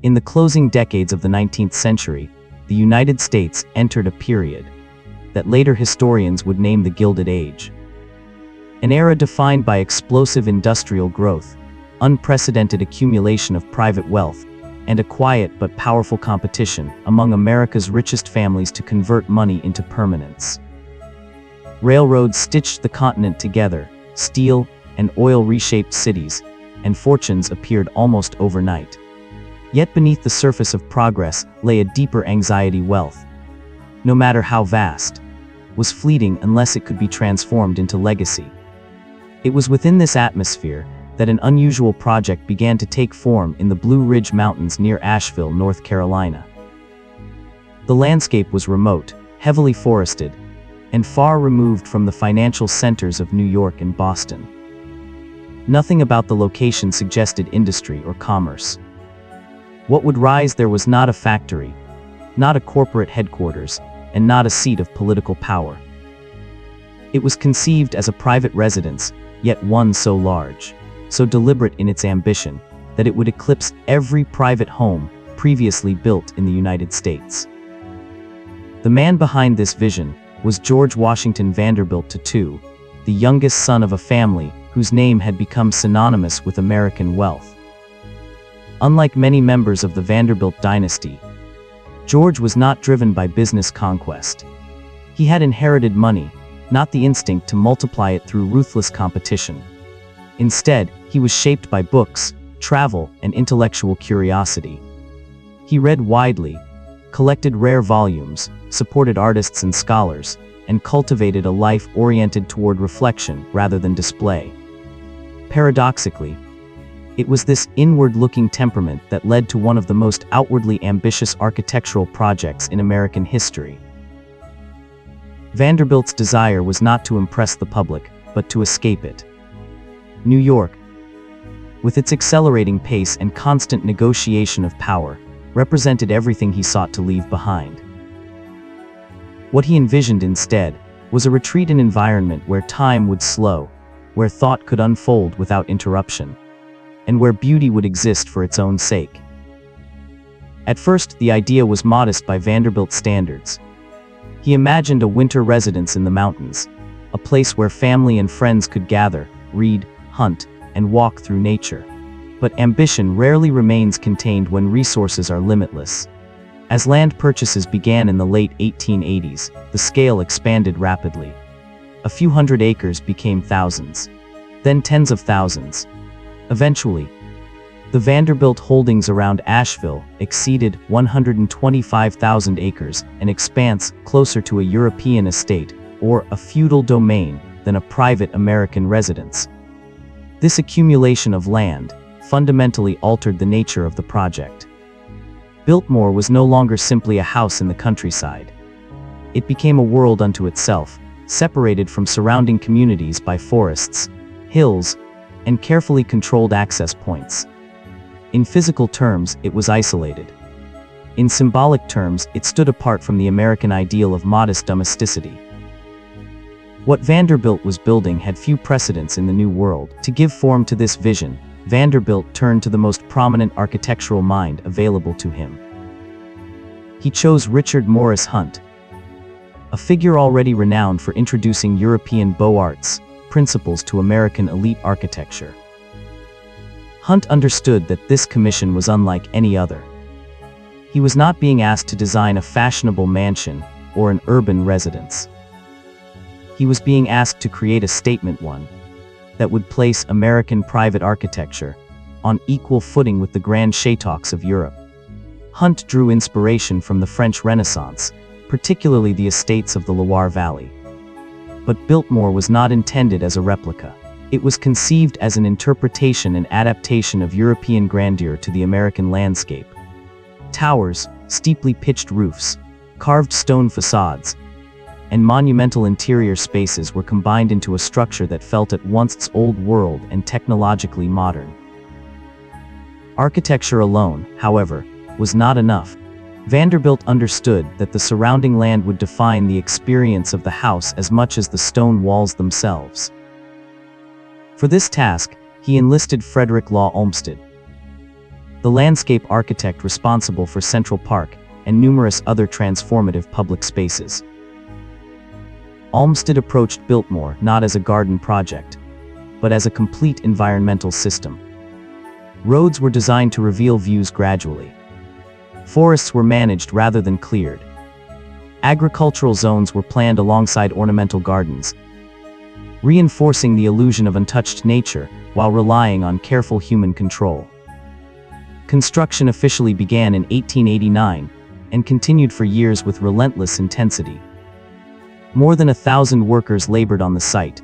In the closing decades of the 19th century, the United States entered a period that later historians would name the Gilded Age. An era defined by explosive industrial growth, unprecedented accumulation of private wealth, and a quiet but powerful competition among America's richest families to convert money into permanence. Railroads stitched the continent together, steel and oil reshaped cities, and fortunes appeared almost overnight. Yet beneath the surface of progress lay a deeper anxiety. Wealth, no matter how vast, was fleeting unless it could be transformed into legacy. It was within this atmosphere that an unusual project began to take form in the Blue Ridge Mountains near Asheville, North Carolina. The landscape was remote, heavily forested, and far removed from the financial centers of New York and Boston. Nothing about the location suggested industry or commerce. What would rise there was not a factory, not a corporate headquarters, and not a seat of political power. It was conceived as a private residence, yet one so large, so deliberate in its ambition, that it would eclipse every private home previously built in the United States. The man behind this vision was George Washington Vanderbilt II, the youngest son of a family whose name had become synonymous with American wealth. Unlike many members of the Vanderbilt dynasty, George was not driven by business conquest. He had inherited money, not the instinct to multiply it through ruthless competition. Instead, he was shaped by books, travel, and intellectual curiosity. He read widely, collected rare volumes, supported artists and scholars, and cultivated a life oriented toward reflection rather than display. Paradoxically, it was this inward-looking temperament that led to one of the most outwardly ambitious architectural projects in American history. Vanderbilt's desire was not to impress the public, but to escape it. New York, with its accelerating pace and constant negotiation of power, represented everything he sought to leave behind. What he envisioned instead was a retreat, an environment where time would slow, where thought could unfold without interruption, and where beauty would exist for its own sake. At first, the idea was modest by Vanderbilt standards. He imagined a winter residence in the mountains, a place where family and friends could gather, read, hunt, and walk through nature. But ambition rarely remains contained when resources are limitless. As land purchases began in the late 1880s, the scale expanded rapidly. A few hundred acres became thousands, then tens of thousands. Eventually, the Vanderbilt holdings around Asheville exceeded 125,000 acres, an expanse closer to a European estate or a feudal domain than a private American residence. This accumulation of land fundamentally altered the nature of the project. Biltmore was no longer simply a house in the countryside. It became a world unto itself, separated from surrounding communities by forests, hills, and carefully controlled access points. In physical terms, it was isolated. In symbolic terms, it stood apart from the American ideal of modest domesticity. What Vanderbilt was building had few precedents in the New World. To give form to this vision, Vanderbilt turned to the most prominent architectural mind available to him. He chose Richard Morris Hunt, a figure already renowned for introducing European Beaux Arts principles to American elite architecture. Hunt understood that this commission was unlike any other. He was not being asked to design a fashionable mansion or an urban residence. He was being asked to create a statement one that would place American private architecture on equal footing with the grand châteaux of Europe. Hunt drew inspiration from the French Renaissance, particularly the estates of the Loire Valley. But Biltmore was not intended as a replica. It was conceived as an interpretation and adaptation of European grandeur to the American landscape. Towers, steeply pitched roofs, carved stone facades, and monumental interior spaces were combined into a structure that felt at once old world and technologically modern. Architecture alone, however, was not enough. Vanderbilt understood that the surrounding land would define the experience of the house as much as the stone walls themselves. For this task, he enlisted Frederick Law Olmsted. the landscape architect responsible for Central Park and numerous other transformative public spaces. Olmsted approached Biltmore not as a garden project, but as a complete environmental system. Roads were designed to reveal views gradually. Forests were managed rather than cleared. Agricultural zones were planned alongside ornamental gardens, reinforcing the illusion of untouched nature while relying on careful human control. Construction officially began in 1889 and continued for years with relentless intensity. More than 1,000 workers labored on the site,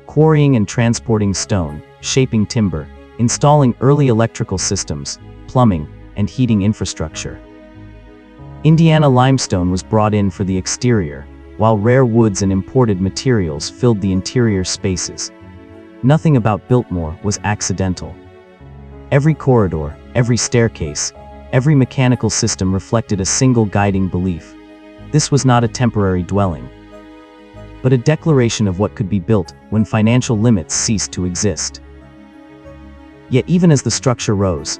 quarrying and transporting stone, shaping timber, installing early electrical systems, plumbing, and heating infrastructure. Indiana limestone was brought in for the exterior, while rare woods and imported materials filled the interior spaces. Nothing about Biltmore was accidental. Every corridor, every staircase, every mechanical system reflected a single guiding belief. This was not a temporary dwelling, but a declaration of what could be built when financial limits ceased to exist. Yet even as the structure rose,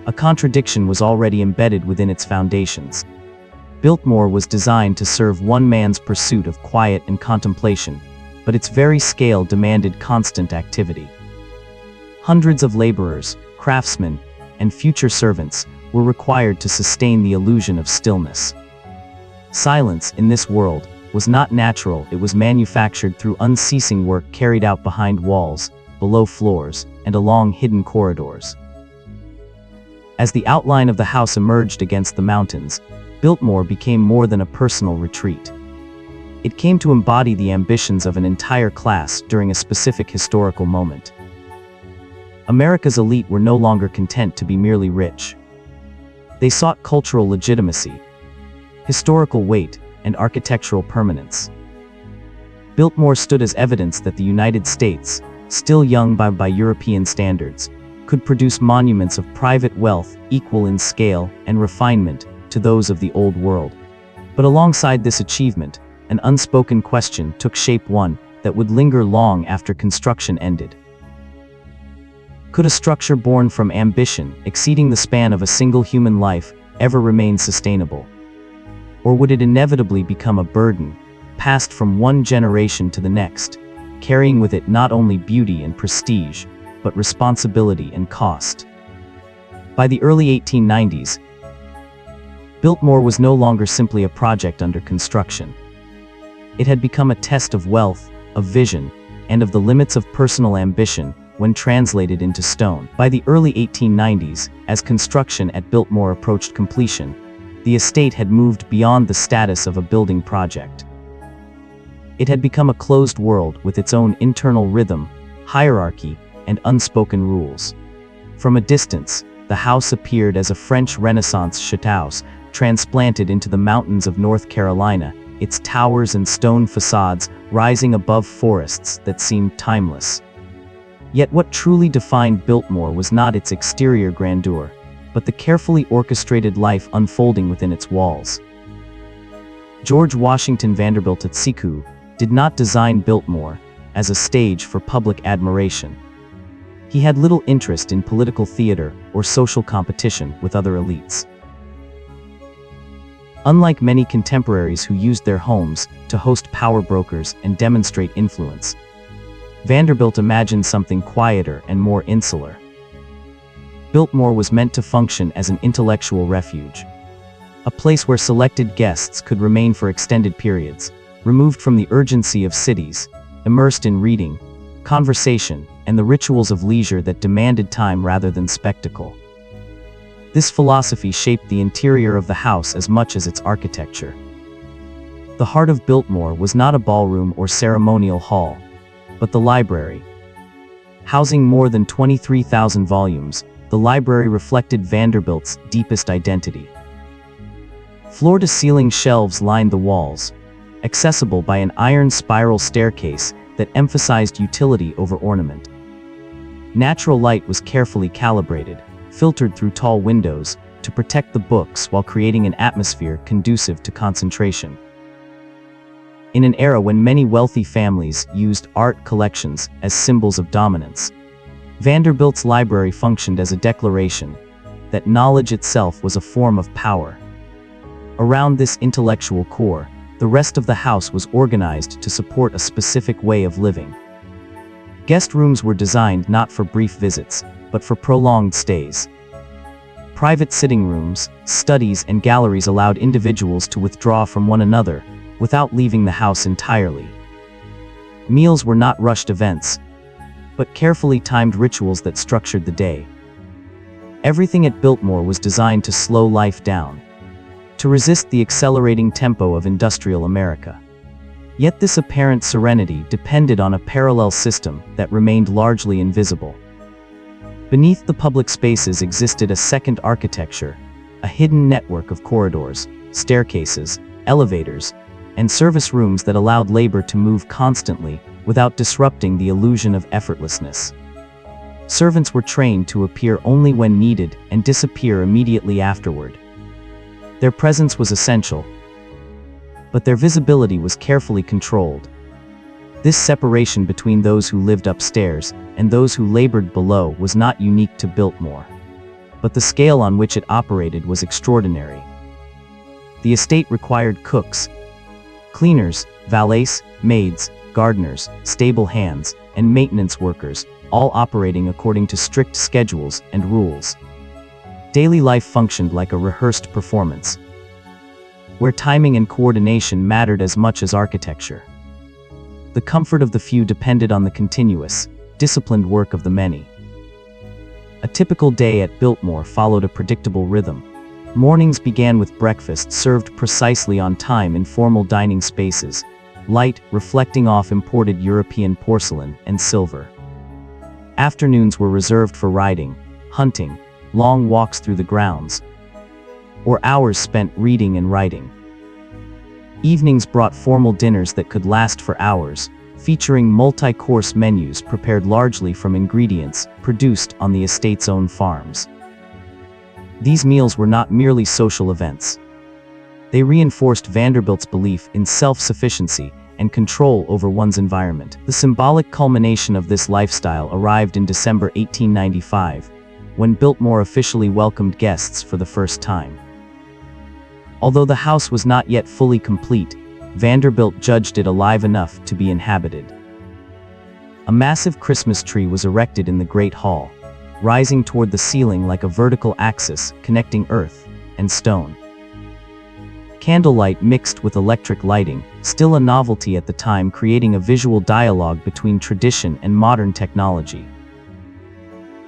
a contradiction was already embedded within its foundations. Biltmore was designed to serve one man's pursuit of quiet and contemplation, but its very scale demanded constant activity. Hundreds of laborers, craftsmen, and future servants were required to sustain the illusion of stillness. Silence, in this world, was not natural, it was manufactured through unceasing work carried out behind walls, below floors, and along hidden corridors. As the outline of the house emerged against the mountains, Biltmore became more than a personal retreat. It came to embody the ambitions of an entire class during a specific historical moment. America's elite were no longer content to be merely rich. They sought cultural legitimacy, historical weight, and architectural permanence. Biltmore stood as evidence that the United States, still young by European standards, could produce monuments of private wealth equal in scale and refinement to those of the Old World. But alongside this achievement, an unspoken question took shape, one that would linger long after construction ended. Could a structure born from ambition, exceeding the span of a single human life, ever remain sustainable? Or would it inevitably become a burden, passed from one generation to the next, carrying with it not only beauty and prestige, but responsibility and cost? By the early 1890s, Biltmore was no longer simply a project under construction. It had become a test of wealth, of vision, and of the limits of personal ambition when translated into stone. By the early 1890s, as construction at Biltmore approached completion, the estate had moved beyond the status of a building project. It had become a closed world with its own internal rhythm, hierarchy, and unspoken rules. From a distance, the house appeared as a French Renaissance chateau transplanted into the mountains of North Carolina, its towers and stone facades rising above forests that seemed timeless. Yet what truly defined Biltmore was not its exterior grandeur, but the carefully orchestrated life unfolding within its walls. George Washington Vanderbilt II did not design Biltmore as a stage for public admiration. He had little interest in political theater or social competition with other elites. Unlike many contemporaries who used their homes to host power brokers and demonstrate influence, Vanderbilt imagined something quieter and more insular. Biltmore was meant to function as an intellectual refuge, a place where selected guests could remain for extended periods, removed from the urgency of cities, immersed in reading, conversation, and the rituals of leisure that demanded time rather than spectacle. This philosophy shaped the interior of the house as much as its architecture. The heart of Biltmore was not a ballroom or ceremonial hall, but the library. Housing more than 23,000 volumes, the library reflected Vanderbilt's deepest identity. Floor-to-ceiling shelves lined the walls, accessible by an iron spiral staircase that emphasized utility over ornament. Natural light was carefully calibrated, filtered through tall windows, to protect the books while creating an atmosphere conducive to concentration. In an era when many wealthy families used art collections as symbols of dominance, Vanderbilt's library functioned as a declaration, that knowledge itself was a form of power. Around this intellectual core, the rest of the house was organized to support a specific way of living. Guest rooms were designed not for brief visits, but for prolonged stays. Private sitting rooms, studies, and galleries allowed individuals to withdraw from one another without leaving the house entirely. Meals were not rushed events, but carefully timed rituals that structured the day. Everything at Biltmore was designed to slow life down, to resist the accelerating tempo of industrial America. Yet this apparent serenity depended on a parallel system that remained largely invisible. Beneath the public spaces existed a second architecture, a hidden network of corridors, staircases, elevators, and service rooms that allowed labor to move constantly without disrupting the illusion of effortlessness. Servants were trained to appear only when needed and disappear immediately afterward. Their presence was essential, but their visibility was carefully controlled. This separation between those who lived upstairs and those who labored below was not unique to Biltmore, but the scale on which it operated was extraordinary. The estate required cooks, cleaners, valets, maids, gardeners, stable hands, and maintenance workers, all operating according to strict schedules and rules. Daily life functioned like a rehearsed performance, where timing and coordination mattered as much as architecture. The comfort of the few depended on the continuous, disciplined work of the many. A typical day at Biltmore followed a predictable rhythm. Mornings began with breakfast served precisely on time in formal dining spaces, light reflecting off imported European porcelain and silver. Afternoons were reserved for riding, hunting, long walks through the grounds, or hours spent reading and writing. Evenings brought formal dinners that could last for hours, featuring multi-course menus prepared largely from ingredients produced on the estate's own farms. These meals were not merely social events. They reinforced Vanderbilt's belief in self-sufficiency and control over one's environment. The symbolic culmination of this lifestyle arrived in December 1895, when Biltmore officially welcomed guests for the first time. Although the house was not yet fully complete, Vanderbilt judged it alive enough to be inhabited. A massive Christmas tree was erected in the Great Hall, rising toward the ceiling like a vertical axis connecting earth and stone. Candlelight mixed with electric lighting, still a novelty at the time, creating a visual dialogue between tradition and modern technology.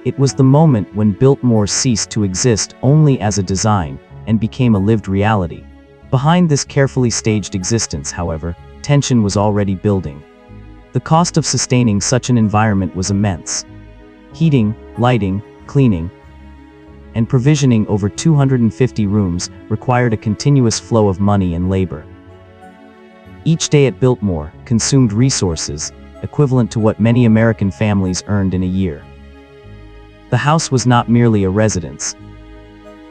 It was the moment when Biltmore ceased to exist only as a design and became a lived reality. Behind this carefully staged existence, however, tension was already building. The cost of sustaining such an environment was immense. Heating, lighting, cleaning, and provisioning over 250 rooms required a continuous flow of money and labor. Each day at Biltmore consumed resources equivalent to what many American families earned in a year. The house was not merely a residence.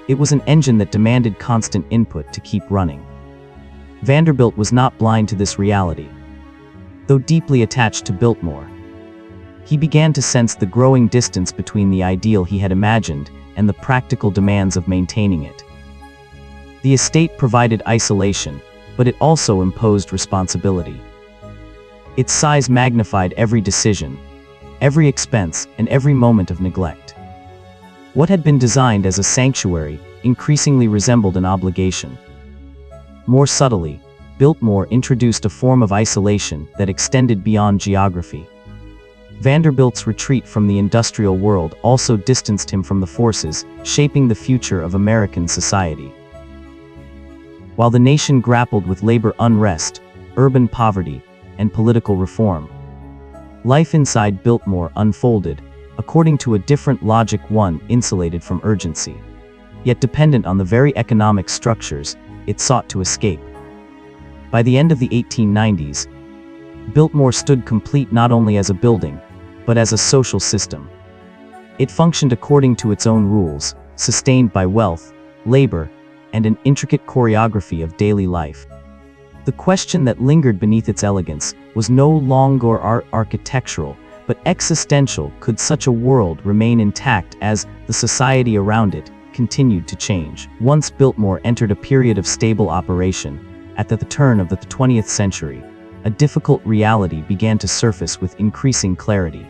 It was an engine that demanded constant input to keep running. Vanderbilt was not blind to this reality. Though deeply attached to Biltmore, he began to sense the growing distance between the ideal he had imagined and the practical demands of maintaining it. The estate provided isolation, but it also imposed responsibility. Its size magnified every decision, every expense, and every moment of neglect. What had been designed as a sanctuary increasingly resembled an obligation. More subtly, Biltmore introduced a form of isolation that extended beyond geography. Vanderbilt's retreat from the industrial world also distanced him from the forces shaping the future of American society. While the nation grappled with labor unrest, urban poverty, and political reform, life inside Biltmore unfolded according to a different logic, one insulated from urgency, yet dependent on the very economic structures it sought to escape. By the end of the 1890s, Biltmore stood complete not only as a building, but as a social system. It functioned according to its own rules, sustained by wealth, labor, and an intricate choreography of daily life. The question that lingered beneath its elegance was no longer architectural, but existential. Could such a world remain intact as the society around it, continued to change. Once Biltmore entered a period of stable operation, at the turn of the 20th century, a difficult reality began to surface with increasing clarity.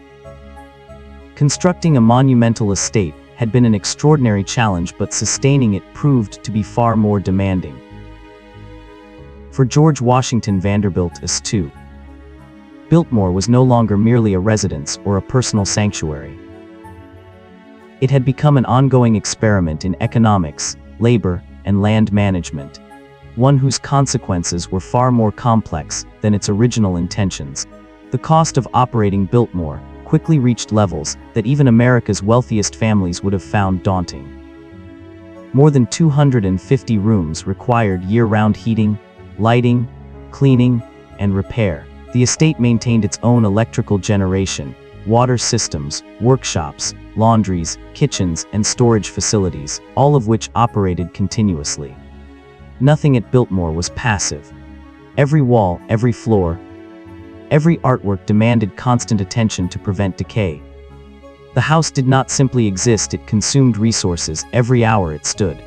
Constructing a monumental estate had been an extraordinary challenge, but sustaining it proved to be far more demanding. For George Washington Vanderbilt II, Biltmore was no longer merely a residence or a personal sanctuary. It had become an ongoing experiment in economics, labor, and land management, one whose consequences were far more complex than its original intentions. The cost of operating Biltmore quickly reached levels that even America's wealthiest families would have found daunting. More than 250 rooms required year-round heating, lighting, cleaning, and repair. The estate maintained its own electrical generation, water systems, workshops, laundries, kitchens, and storage facilities, all of which operated continuously. Nothing at Biltmore was passive. Every wall, every floor, every artwork demanded constant attention to prevent decay. The house did not simply exist, it consumed resources every hour it stood.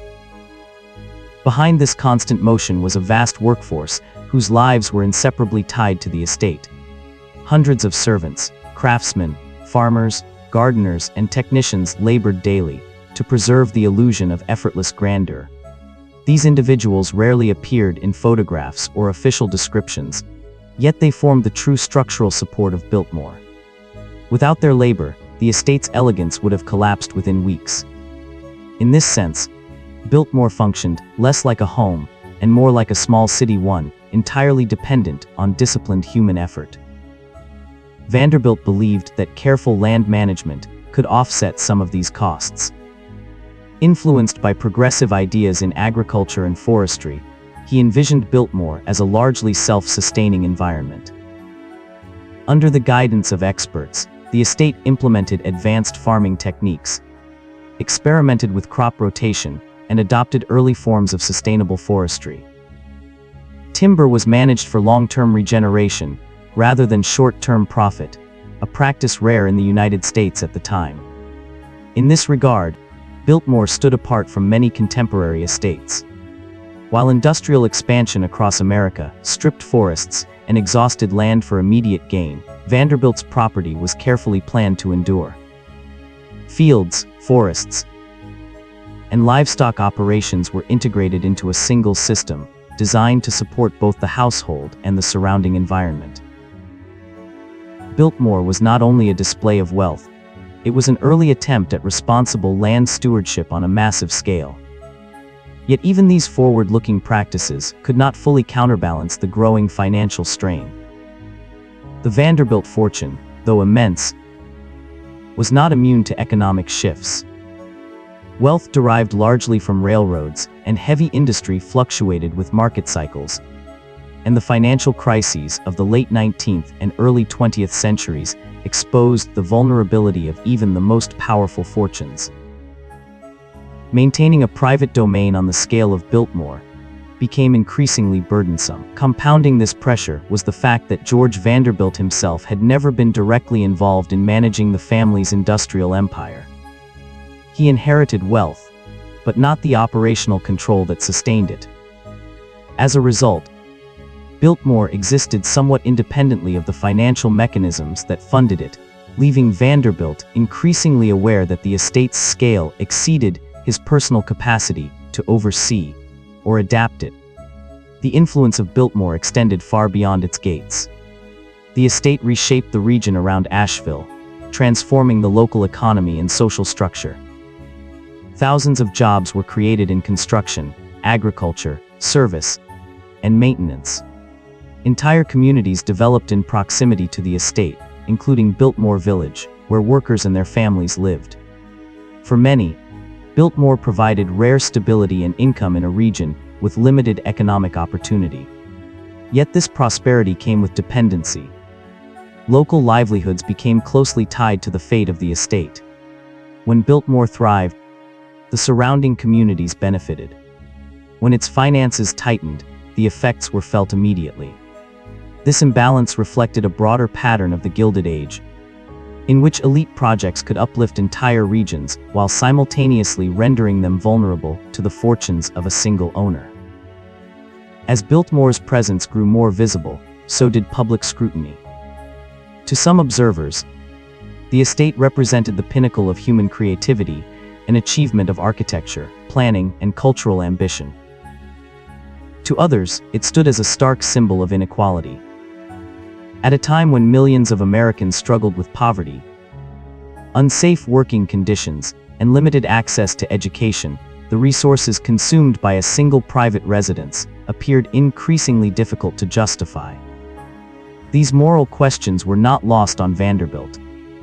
Behind this constant motion was a vast workforce whose lives were inseparably tied to the estate. Hundreds of servants, craftsmen, farmers, gardeners, and technicians labored daily to preserve the illusion of effortless grandeur. These individuals rarely appeared in photographs or official descriptions, yet they formed the true structural support of Biltmore. Without their labor, the estate's elegance would have collapsed within weeks. In this sense, Biltmore functioned less like a home and more like a small city, one entirely dependent on disciplined human effort. Vanderbilt believed that careful land management could offset some of these costs. Influenced by progressive ideas in agriculture and forestry, he envisioned Biltmore as a largely self-sustaining environment. Under the guidance of experts, the estate implemented advanced farming techniques, experimented with crop rotation, and adopted early forms of sustainable forestry. Timber was managed for long-term regeneration rather than short-term profit, a practice rare in the United States at the time. In this regard, Biltmore stood apart from many contemporary estates. While industrial expansion across America stripped forests and exhausted land for immediate gain, Vanderbilt's property was carefully planned to endure. Fields, forests, and livestock operations were integrated into a single system, designed to support both the household and the surrounding environment. Biltmore was not only a display of wealth, it was an early attempt at responsible land stewardship on a massive scale. Yet even these forward-looking practices could not fully counterbalance the growing financial strain. The Vanderbilt fortune, though immense, was not immune to economic shifts. Wealth derived largely from railroads, and heavy industry fluctuated with market cycles, and the financial crises of the late 19th and early 20th centuries exposed the vulnerability of even the most powerful fortunes. Maintaining a private domain on the scale of Biltmore became increasingly burdensome. Compounding this pressure was the fact that George Vanderbilt himself had never been directly involved in managing the family's industrial empire. He inherited wealth, but not the operational control that sustained it. As a result, Biltmore existed somewhat independently of the financial mechanisms that funded it, leaving Vanderbilt increasingly aware that the estate's scale exceeded his personal capacity to oversee or adapt it. The influence of Biltmore extended far beyond its gates. The estate reshaped the region around Asheville, transforming the local economy and social structure. Thousands of jobs were created in construction, agriculture, service, and maintenance. Entire communities developed in proximity to the estate, including Biltmore Village, where workers and their families lived. For many, Biltmore provided rare stability and income in a region with limited economic opportunity. Yet this prosperity came with dependency. Local livelihoods became closely tied to the fate of the estate. When Biltmore thrived, the surrounding communities benefited. When its finances tightened, the effects were felt immediately. This imbalance reflected a broader pattern of the Gilded Age. in which elite projects could uplift entire regions while simultaneously rendering them vulnerable to the fortunes of a single owner. As Biltmore's presence grew more visible, so did public scrutiny. To some observers, the estate represented the pinnacle of human creativity, an achievement of architecture, planning, and cultural ambition. To others, it stood as a stark symbol of inequality. At a time when millions of Americans struggled with poverty, unsafe working conditions, and limited access to education, the resources consumed by a single private residence appeared increasingly difficult to justify. These moral questions were not lost on Vanderbilt.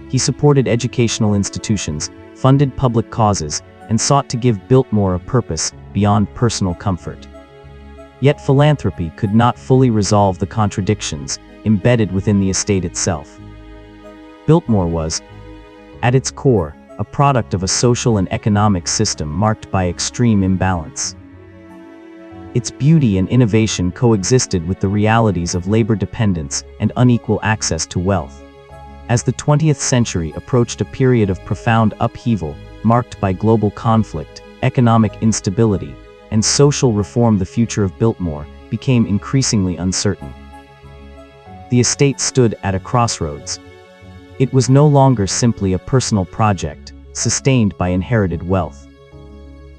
He supported educational institutions, funded public causes, and sought to give Biltmore a purpose beyond personal comfort. Yet philanthropy could not fully resolve the contradictions embedded within the estate itself. Biltmore was, at its core, a product of a social and economic system marked by extreme imbalance. Its beauty and innovation coexisted with the realities of labor dependence and unequal access to wealth. As the 20th century approached a period of profound upheaval, marked by global conflict, economic instability, and social reform, the future of Biltmore became increasingly uncertain. The estate stood at a crossroads. It was no longer simply a personal project, sustained by inherited wealth.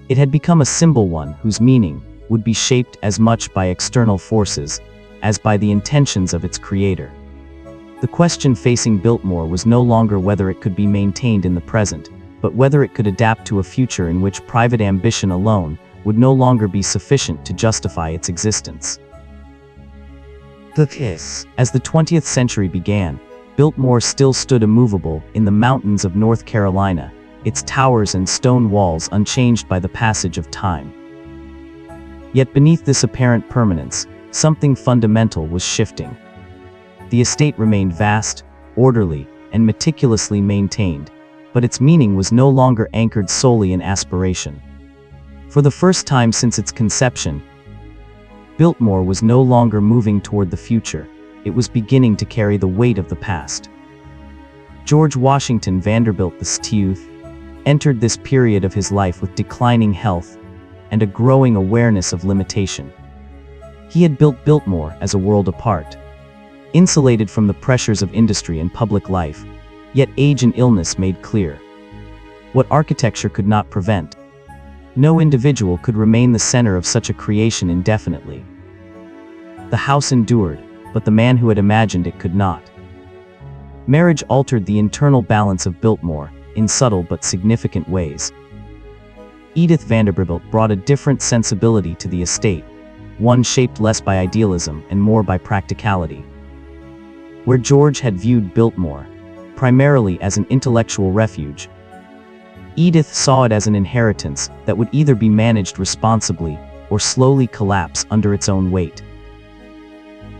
It had become a symbol, one whose meaning would be shaped as much by external forces as by the intentions of its creator. The question facing Biltmore was no longer whether it could be maintained in the present, but whether it could adapt to a future in which private ambition alone would no longer be sufficient to justify its existence. As the 20th century began, Biltmore still stood immovable in the mountains of North Carolina, its towers and stone walls unchanged by the passage of time. Yet beneath this apparent permanence, something fundamental was shifting. The estate remained vast, orderly, and meticulously maintained, but its meaning was no longer anchored solely in aspiration. For the first time since its conception, Biltmore was no longer moving toward the future, it was beginning to carry the weight of the past. George Washington Vanderbilt II entered this period of his life with declining health and a growing awareness of limitation. He had built Biltmore as a world apart, insulated from the pressures of industry and public life, yet age and illness made clear what architecture could not prevent. No individual could remain the center of such a creation indefinitely. The house endured, but the man who had imagined it could not. Marriage altered the internal balance of Biltmore in subtle but significant ways. Edith Vanderbilt brought a different sensibility to the estate, one shaped less by idealism and more by practicality. Where George had viewed Biltmore primarily as an intellectual refuge, Edith saw it as an inheritance that would either be managed responsibly or slowly collapse under its own weight.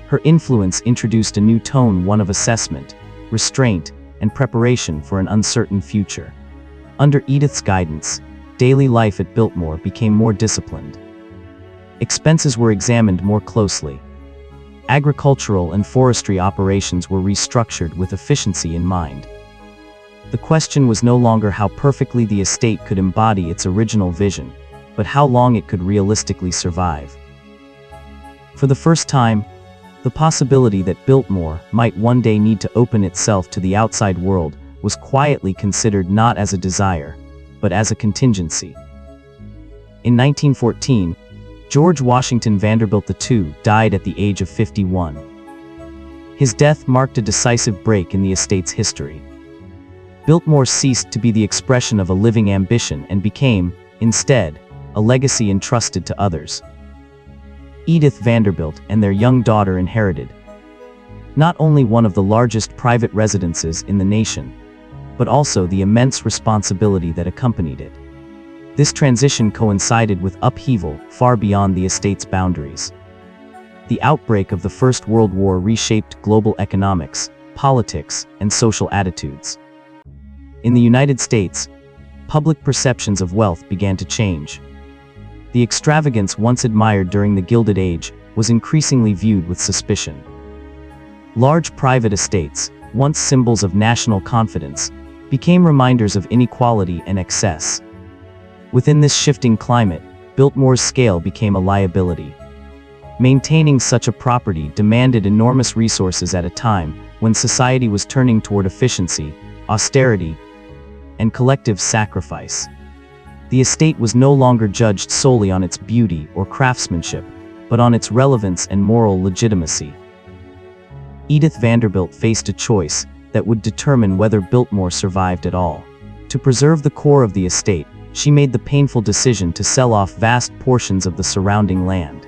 Her influence introduced a new tone, one of assessment, restraint, and preparation for an uncertain future. Under Edith's guidance, daily life at Biltmore became more disciplined. Expenses were examined more closely. Agricultural and forestry operations were restructured with efficiency in mind. The question was no longer how perfectly the estate could embody its original vision, but how long it could realistically survive. For the first time, the possibility that Biltmore might one day need to open itself to the outside world was quietly considered not as a desire, but as a contingency. In 1914, George Washington Vanderbilt II died at the age of 51. His death marked a decisive break in the estate's history. Biltmore ceased to be the expression of a living ambition and became, instead, a legacy entrusted to others. Edith Vanderbilt and their young daughter inherited not only one of the largest private residences in the nation, but also the immense responsibility that accompanied it. This transition coincided with upheaval far beyond the estate's boundaries. The outbreak of the First World War reshaped global economics, politics, and social attitudes. In the United States, public perceptions of wealth began to change. The extravagance once admired during the Gilded Age was increasingly viewed with suspicion. Large private estates, once symbols of national confidence, became reminders of inequality and excess. Within this shifting climate, Biltmore's scale became a liability. Maintaining such a property demanded enormous resources at a time when society was turning toward efficiency, austerity, and collective sacrifice. The estate was no longer judged solely on its beauty or craftsmanship, but on its relevance and moral legitimacy. Edith Vanderbilt faced a choice that would determine whether Biltmore survived at all. To preserve the core of the estate, she made the painful decision to sell off vast portions of the surrounding land.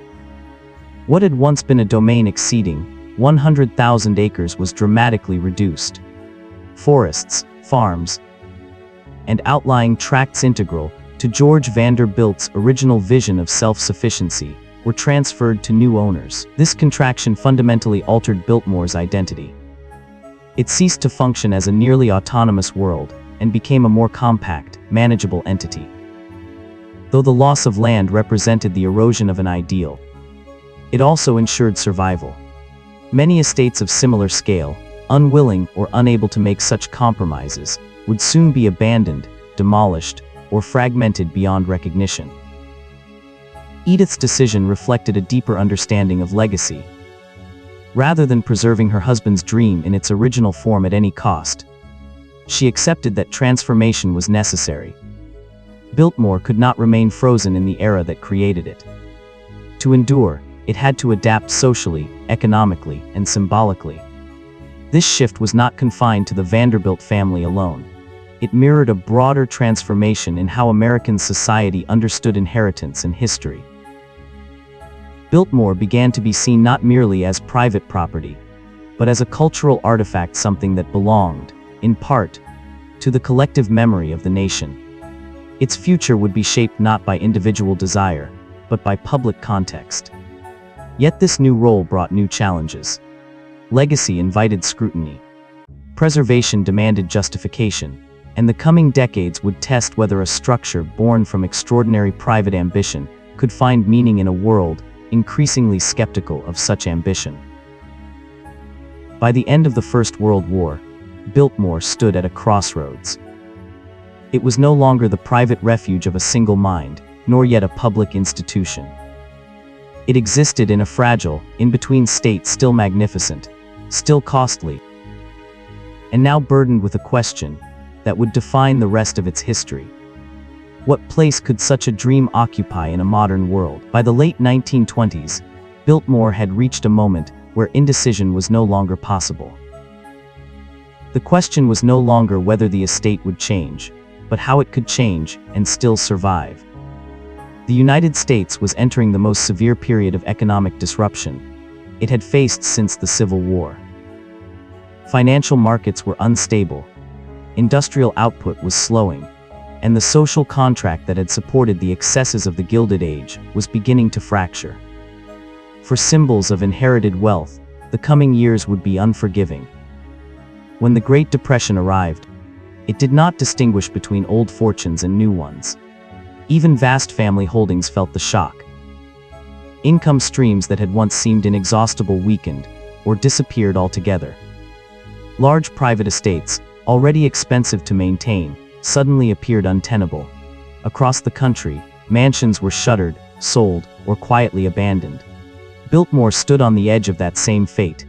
What had once been a domain exceeding 100,000 acres was dramatically reduced. Forests, farms, and outlying tracts integral to George Vanderbilt's original vision of self-sufficiency were transferred to new owners. This contraction fundamentally altered Biltmore's identity. It ceased to function as a nearly autonomous world and became a more compact, manageable entity. Though the loss of land represented the erosion of an ideal, it also ensured survival. Many estates of similar scale, unwilling or unable to make such compromises, would soon be abandoned, demolished, or fragmented beyond recognition. Edith's decision reflected a deeper understanding of legacy. Rather than preserving her husband's dream in its original form at any cost, she accepted that transformation was necessary. Biltmore could not remain frozen in the era that created it. To endure, it had to adapt socially, economically, and symbolically. This shift was not confined to the Vanderbilt family alone. It mirrored a broader transformation in how American society understood inheritance and history. Biltmore began to be seen not merely as private property, but as a cultural artifact, something that belonged, in part, to the collective memory of the nation. Its future would be shaped not by individual desire, but by public context. Yet this new role brought new challenges. Legacy invited scrutiny. Preservation demanded justification, and the coming decades would test whether a structure born from extraordinary private ambition could find meaning in a world increasingly skeptical of such ambition. By the end of the First World War, Biltmore stood at a crossroads. It was no longer the private refuge of a single mind, nor yet a public institution. It existed in a fragile, in-between state, still magnificent, still costly, and now burdened with a question that would define the rest of its history. What place could such a dream occupy in a modern world? By the late 1920s, Biltmore had reached a moment where indecision was no longer possible. The question was no longer whether the estate would change, but how it could change and still survive. The United States was entering the most severe period of economic disruption it had faced since the Civil War. Financial markets were unstable, industrial output was slowing, and the social contract that had supported the excesses of the Gilded Age was beginning to fracture. For symbols of inherited wealth, the coming years would be unforgiving. When the Great Depression arrived, it did not distinguish between old fortunes and new ones. Even vast family holdings felt the shock. Income streams that had once seemed inexhaustible weakened or disappeared altogether. Large private estates, already expensive to maintain, suddenly appeared untenable. Across the country, mansions were shuttered, sold, or quietly abandoned. Biltmore stood on the edge of that same fate.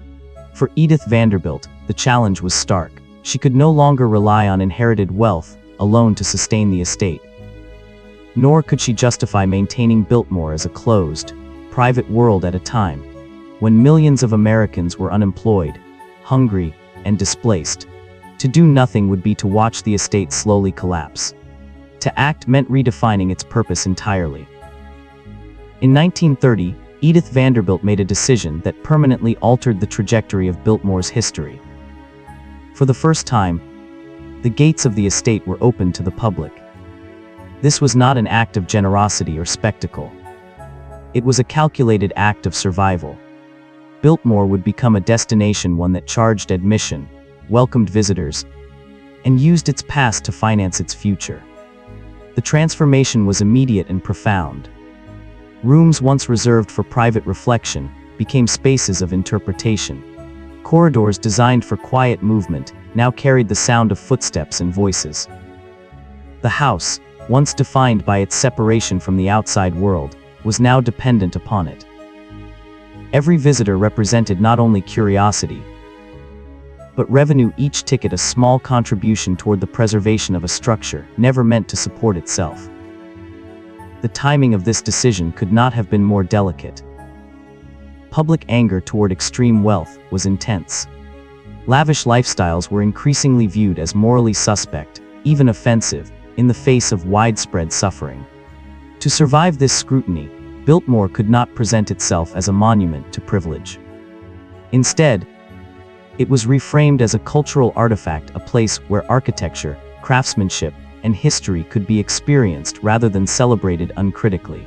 For Edith Vanderbilt, the challenge was stark. She could no longer rely on inherited wealth alone to sustain the estate. Nor could she justify maintaining Biltmore as a closed, private world at a time when millions of Americans were unemployed, hungry, and displaced. To do nothing would be to watch the estate slowly collapse. To act meant redefining its purpose entirely. In 1930, Edith Vanderbilt made a decision that permanently altered the trajectory of Biltmore's history. For the first time, the gates of the estate were opened to the public. This was not an act of generosity or spectacle. It was a calculated act of survival. Biltmore would become a destination, one that charged admission, welcomed visitors, and used its past to finance its future. The transformation was immediate and profound. Rooms once reserved for private reflection became spaces of interpretation. Corridors designed for quiet movement now carried the sound of footsteps and voices. The house, once defined by its separation from the outside world, was now dependent upon it. Every visitor represented not only curiosity, but revenue, each ticket a small contribution toward the preservation of a structure never meant to support itself. The timing of this decision could not have been more delicate. Public anger toward extreme wealth was intense. Lavish lifestyles were increasingly viewed as morally suspect, even offensive, in the face of widespread suffering. To survive this scrutiny, Biltmore could not present itself as a monument to privilege. Instead, it was reframed as a cultural artifact, a place where architecture, craftsmanship, and history could be experienced rather than celebrated uncritically.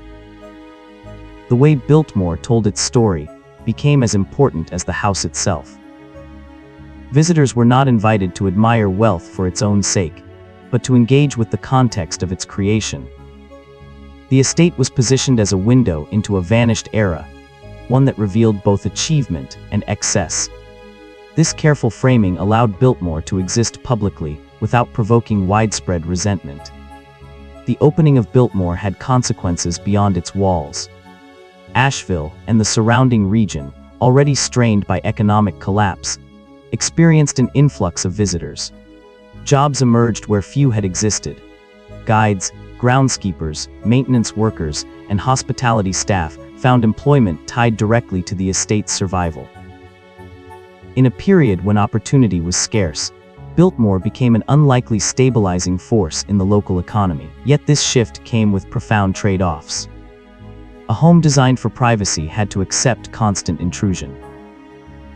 The way Biltmore told its story became as important as the house itself. Visitors were not invited to admire wealth for its own sake, but to engage with the context of its creation. The estate was positioned as a window into a vanished era, one that revealed both achievement and excess. This careful framing allowed Biltmore to exist publicly without provoking widespread resentment. The opening of Biltmore had consequences beyond its walls. Asheville and the surrounding region, already strained by economic collapse, experienced an influx of visitors. Jobs emerged where few had existed. Guides, groundskeepers, maintenance workers, and hospitality staff found employment tied directly to the estate's survival. In a period when opportunity was scarce, Biltmore became an unlikely stabilizing force in the local economy. Yet this shift came with profound trade-offs. A home designed for privacy had to accept constant intrusion.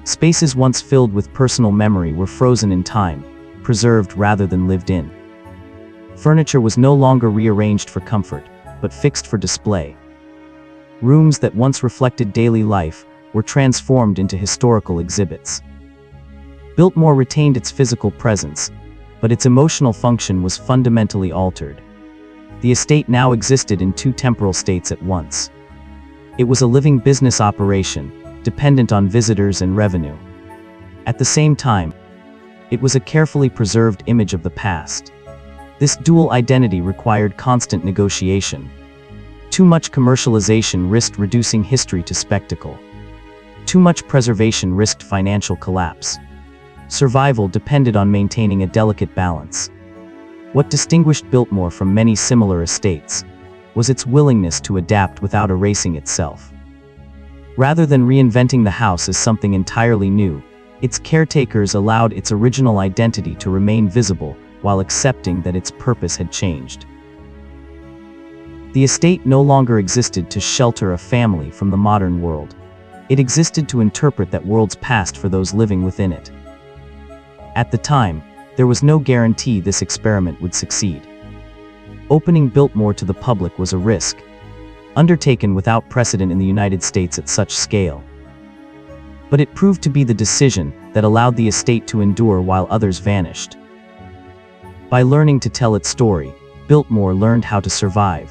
Spaces once filled with personal memory were frozen in time, preserved rather than lived in. Furniture was no longer rearranged for comfort, but fixed for display. Rooms that once reflected daily life were transformed into historical exhibits. Biltmore retained its physical presence, but its emotional function was fundamentally altered. The estate now existed in two temporal states at once. It was a living business operation, dependent on visitors and revenue. At the same time, it was a carefully preserved image of the past. This dual identity required constant negotiation. Too much commercialization risked reducing history to spectacle. Too much preservation risked financial collapse. Survival depended on maintaining a delicate balance. What distinguished Biltmore from many similar estates was its willingness to adapt without erasing itself. Rather than reinventing the house as something entirely new, its caretakers allowed its original identity to remain visible while accepting that its purpose had changed. The estate no longer existed to shelter a family from the modern world. It existed to interpret that world's past for those living within it. At the time, there was no guarantee this experiment would succeed. Opening Biltmore to the public was a risk, undertaken without precedent in the United States at such scale. But it proved to be the decision that allowed the estate to endure while others vanished. By learning to tell its story, Biltmore learned how to survive.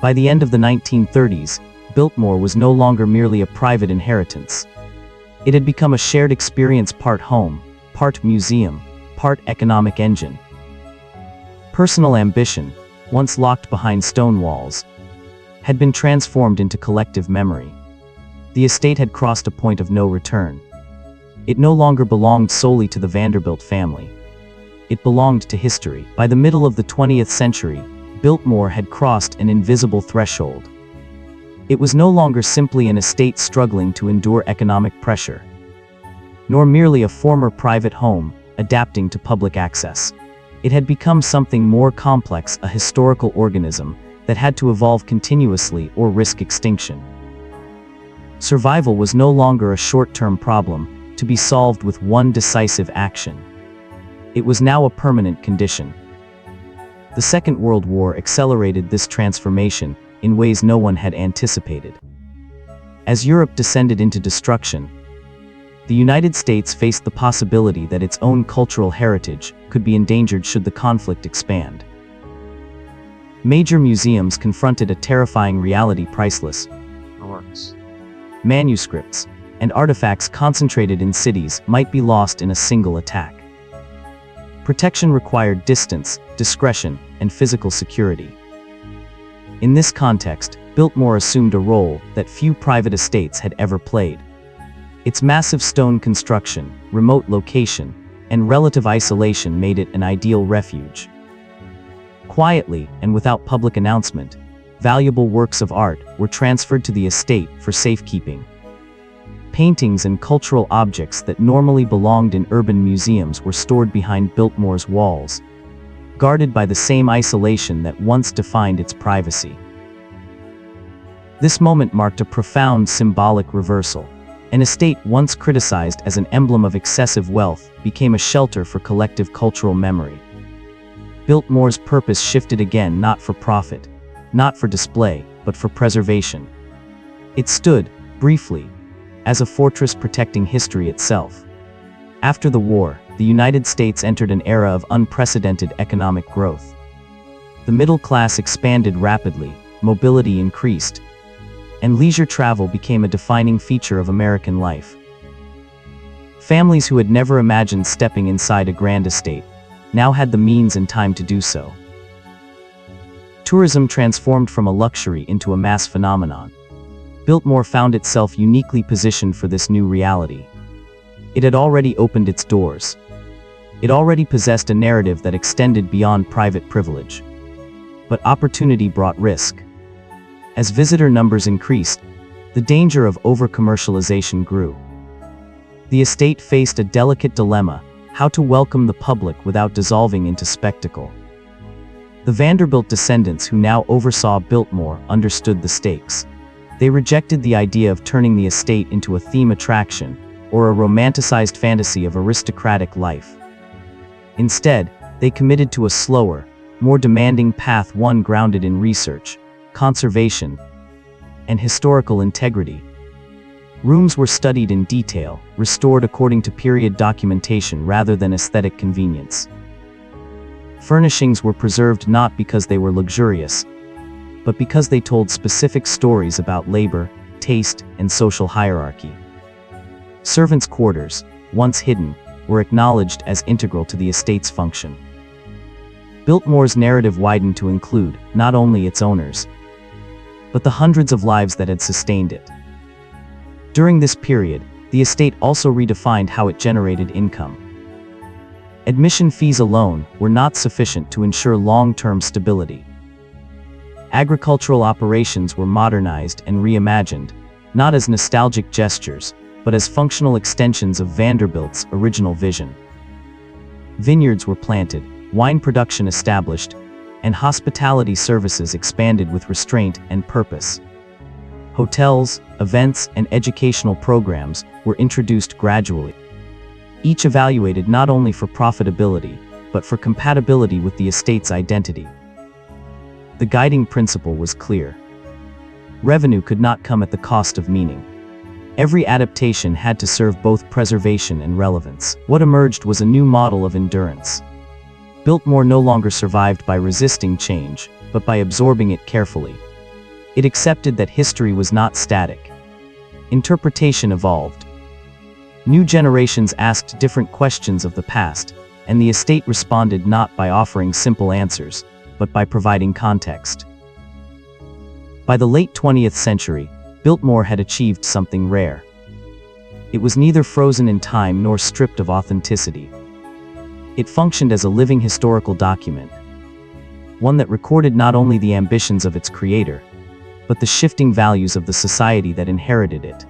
By the end of the 1930s, Biltmore was no longer merely a private inheritance. It had become a shared experience, part home, part museum, part economic engine. Personal ambition, once locked behind stone walls, had been transformed into collective memory. The estate had crossed a point of no return. It no longer belonged solely to the Vanderbilt family. It belonged to history. By the middle of the 20th century, Biltmore had crossed an invisible threshold. It was no longer simply an estate struggling to endure economic pressure, nor merely a former private home adapting to public access. It had become something more complex, a historical organism that had to evolve continuously or risk extinction. Survival was no longer a short-term problem to be solved with one decisive action. It was now a permanent condition. The Second World War accelerated this transformation in ways no one had anticipated. As Europe descended into destruction, the United States faced the possibility that its own cultural heritage could be endangered should the conflict expand. Major museums confronted a terrifying reality: priceless works, manuscripts, and artifacts concentrated in cities might be lost in a single attack. Protection required distance, discretion, and physical security. In this context, Biltmore assumed a role that few private estates had ever played. Its massive stone construction, remote location, and relative isolation made it an ideal refuge. Quietly, and without public announcement, valuable works of art were transferred to the estate for safekeeping. Paintings and cultural objects that normally belonged in urban museums were stored behind Biltmore's walls, guarded by the same isolation that once defined its privacy. This moment marked a profound symbolic reversal. An estate once criticized as an emblem of excessive wealth became a shelter for collective cultural memory. Biltmore's purpose shifted again, not for profit, not for display, but for preservation. It stood, briefly, as a fortress protecting history itself. After the war, the United States entered an era of unprecedented economic growth. The middle class expanded rapidly, mobility increased, and leisure travel became a defining feature of American life. Families who had never imagined stepping inside a grand estate now had the means and time to do so. Tourism transformed from a luxury into a mass phenomenon. Biltmore found itself uniquely positioned for this new reality. It had already opened its doors. It already possessed a narrative that extended beyond private privilege. But opportunity brought risk. As visitor numbers increased, the danger of over-commercialization grew. The estate faced a delicate dilemma: how to welcome the public without dissolving into spectacle. The Vanderbilt descendants who now oversaw Biltmore understood the stakes. They rejected the idea of turning the estate into a theme attraction, or a romanticized fantasy of aristocratic life. Instead, they committed to a slower, more demanding path, one grounded in research, conservation, and historical integrity. Rooms were studied in detail, restored according to period documentation rather than aesthetic convenience. Furnishings were preserved not because they were luxurious, but because they told specific stories about labor, taste, and social hierarchy. Servants' quarters, once hidden, were acknowledged as integral to the estate's function. Biltmore's narrative widened to include not only its owners, but the hundreds of lives that had sustained it. During this period, the estate also redefined how it generated income. Admission fees alone were not sufficient to ensure long-term stability. Agricultural operations were modernized and reimagined, not as nostalgic gestures, but as functional extensions of Vanderbilt's original vision. Vineyards were planted, wine production established, and hospitality services expanded with restraint and purpose. Hotels, events, and educational programs were introduced gradually, each evaluated not only for profitability, but for compatibility with the estate's identity. The guiding principle was clear. Revenue could not come at the cost of meaning. Every adaptation had to serve both preservation and relevance. What emerged was a new model of endurance. Biltmore no longer survived by resisting change, but by absorbing it carefully. It accepted that history was not static. Interpretation evolved. New generations asked different questions of the past, and the estate responded not by offering simple answers, but by providing context. By the late 20th century, Biltmore had achieved something rare. It was neither frozen in time nor stripped of authenticity. It functioned as a living historical document, one that recorded not only the ambitions of its creator, but the shifting values of the society that inherited it.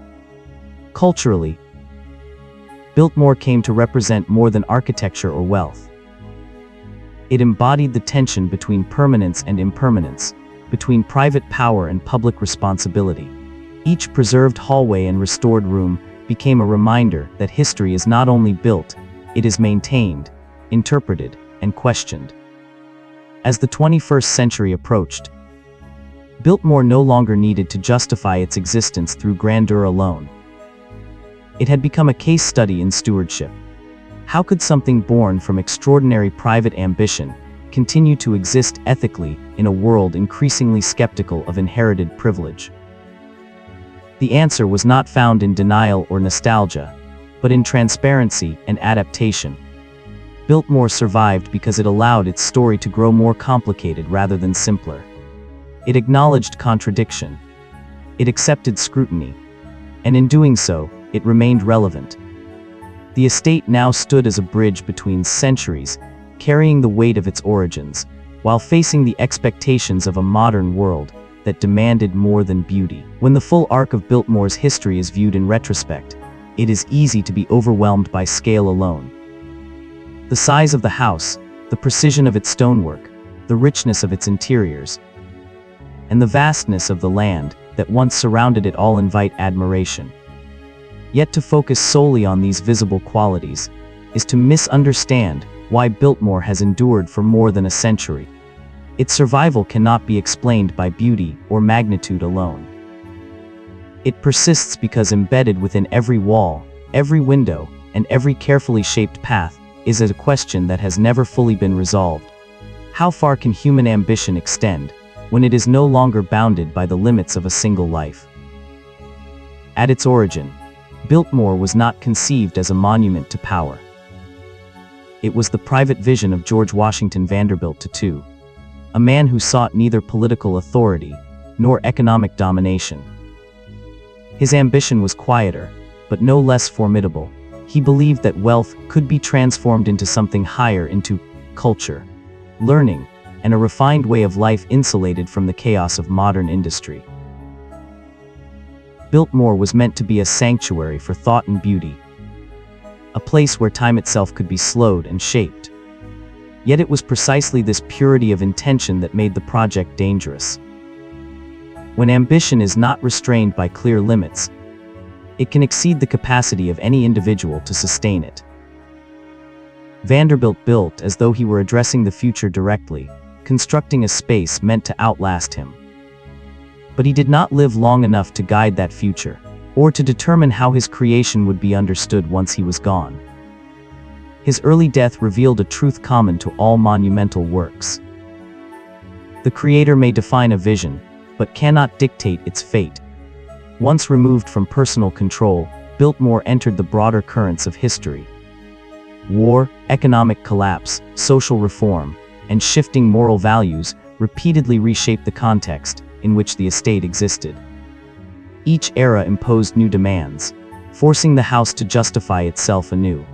Culturally, Biltmore came to represent more than architecture or wealth. It embodied the tension between permanence and impermanence, between private power and public responsibility. Each preserved hallway and restored room became a reminder that history is not only built, it is maintained, interpreted, and questioned. As the 21st century approached, Biltmore no longer needed to justify its existence through grandeur alone. It had become a case study in stewardship. How could something born from extraordinary private ambition continue to exist ethically in a world increasingly skeptical of inherited privilege? The answer was not found in denial or nostalgia, but in transparency and adaptation. Biltmore survived because it allowed its story to grow more complicated rather than simpler. It acknowledged contradiction. It accepted scrutiny. And in doing so, it remained relevant. The estate now stood as a bridge between centuries, carrying the weight of its origins, while facing the expectations of a modern world that demanded more than beauty. When the full arc of Biltmore's history is viewed in retrospect, it is easy to be overwhelmed by scale alone. The size of the house, the precision of its stonework, the richness of its interiors, and the vastness of the land that once surrounded it all invite admiration. Yet to focus solely on these visible qualities is to misunderstand why Biltmore has endured for more than a century. Its survival cannot be explained by beauty or magnitude alone. It persists because embedded within every wall, every window, and every carefully shaped path is a question that has never fully been resolved. How far can human ambition extend when it is no longer bounded by the limits of a single life? At its origin, Biltmore was not conceived as a monument to power. It was the private vision of George Washington Vanderbilt II, a man who sought neither political authority nor economic domination. His ambition was quieter, but no less formidable. He believed that wealth could be transformed into something higher, into culture, learning, and a refined way of life insulated from the chaos of modern industry. Biltmore was meant to be a sanctuary for thought and beauty, a place where time itself could be slowed and shaped. Yet it was precisely this purity of intention that made the project dangerous. When ambition is not restrained by clear limits, it can exceed the capacity of any individual to sustain it. Vanderbilt built as though he were addressing the future directly, constructing a space meant to outlast him. But he did not live long enough to guide that future, or to determine how his creation would be understood once he was gone. His early death revealed a truth common to all monumental works. The creator may define a vision, but cannot dictate its fate. Once removed from personal control, Biltmore entered the broader currents of history. War, economic collapse, social reform, and shifting moral values repeatedly reshaped the context in which the estate existed. Each era imposed new demands, forcing the house to justify itself anew.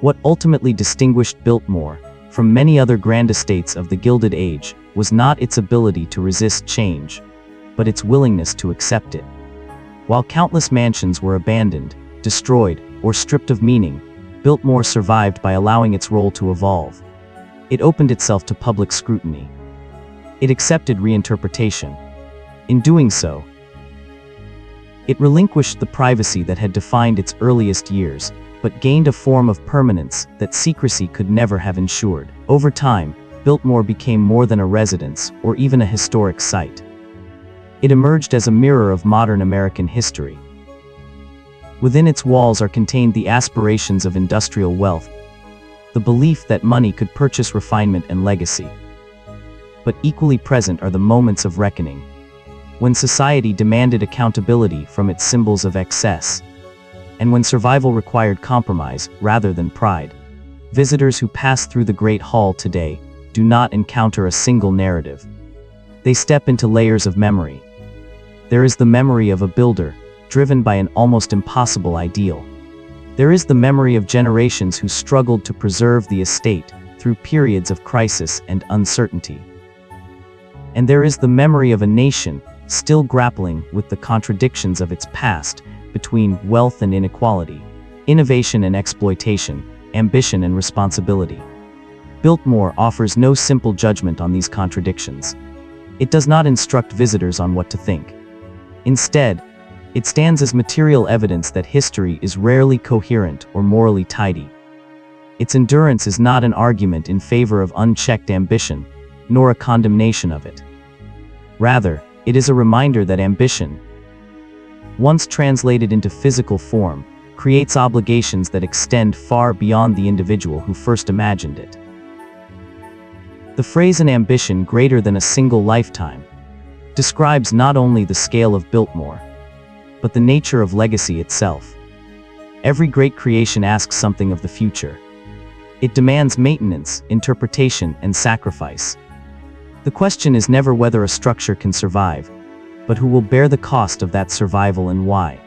What ultimately distinguished Biltmore from many other grand estates of the Gilded Age was not its ability to resist change, but its willingness to accept it. While countless mansions were abandoned, destroyed, or stripped of meaning, Biltmore survived by allowing its role to evolve. It opened itself to public scrutiny. It accepted reinterpretation. In doing so, it relinquished the privacy that had defined its earliest years, but gained a form of permanence that secrecy could never have ensured. Over time, Biltmore became more than a residence or even a historic site. It emerged as a mirror of modern American history. Within its walls are contained the aspirations of industrial wealth, the belief that money could purchase refinement and legacy. But equally present are the moments of reckoning, when society demanded accountability from its symbols of excess, and when survival required compromise rather than pride. Visitors who pass through the Great Hall today do not encounter a single narrative. They step into layers of memory. There is the memory of a builder, driven by an almost impossible ideal. There is the memory of generations who struggled to preserve the estate through periods of crisis and uncertainty. And there is the memory of a nation still grappling with the contradictions of its past between wealth and inequality, innovation and exploitation, ambition and responsibility. Biltmore offers no simple judgment on these contradictions. It does not instruct visitors on what to think. Instead, it stands as material evidence that history is rarely coherent or morally tidy. Its endurance is not an argument in favor of unchecked ambition, nor a condemnation of it. Rather, it is a reminder that ambition, once translated into physical form, creates obligations that extend far beyond the individual who first imagined it. The phrase "an ambition greater than a single lifetime" describes not only the scale of Biltmore, but the nature of legacy itself. Every great creation asks something of the future. It demands maintenance, interpretation, and sacrifice. The question is never whether a structure can survive, but who will bear the cost of that survival and why.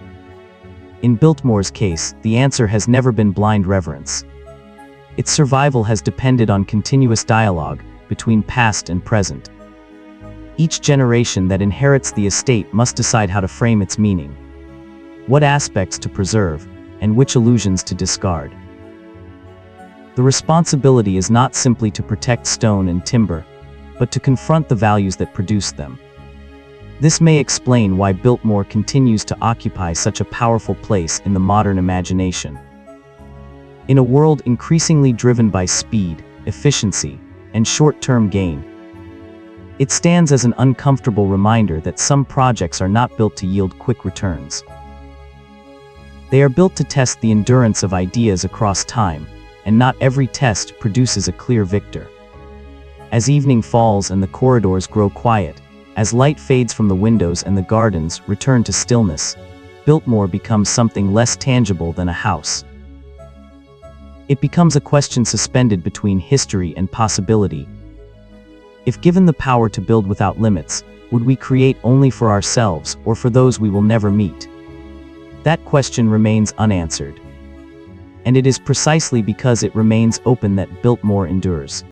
In Biltmore's case, the answer has never been blind reverence. Its survival has depended on continuous dialogue between past and present. Each generation that inherits the estate must decide how to frame its meaning, what aspects to preserve, and which illusions to discard. The responsibility is not simply to protect stone and timber, but to confront the values that produced them. This may explain why Biltmore continues to occupy such a powerful place in the modern imagination. In a world increasingly driven by speed, efficiency, and short-term gain, it stands as an uncomfortable reminder that some projects are not built to yield quick returns. They are built to test the endurance of ideas across time, and not every test produces a clear victor. As evening falls and the corridors grow quiet, as light fades from the windows and the gardens return to stillness, Biltmore becomes something less tangible than a house. It becomes a question suspended between history and possibility. If given the power to build without limits, would we create only for ourselves or for those we will never meet? That question remains unanswered. And it is precisely because it remains open that Biltmore endures.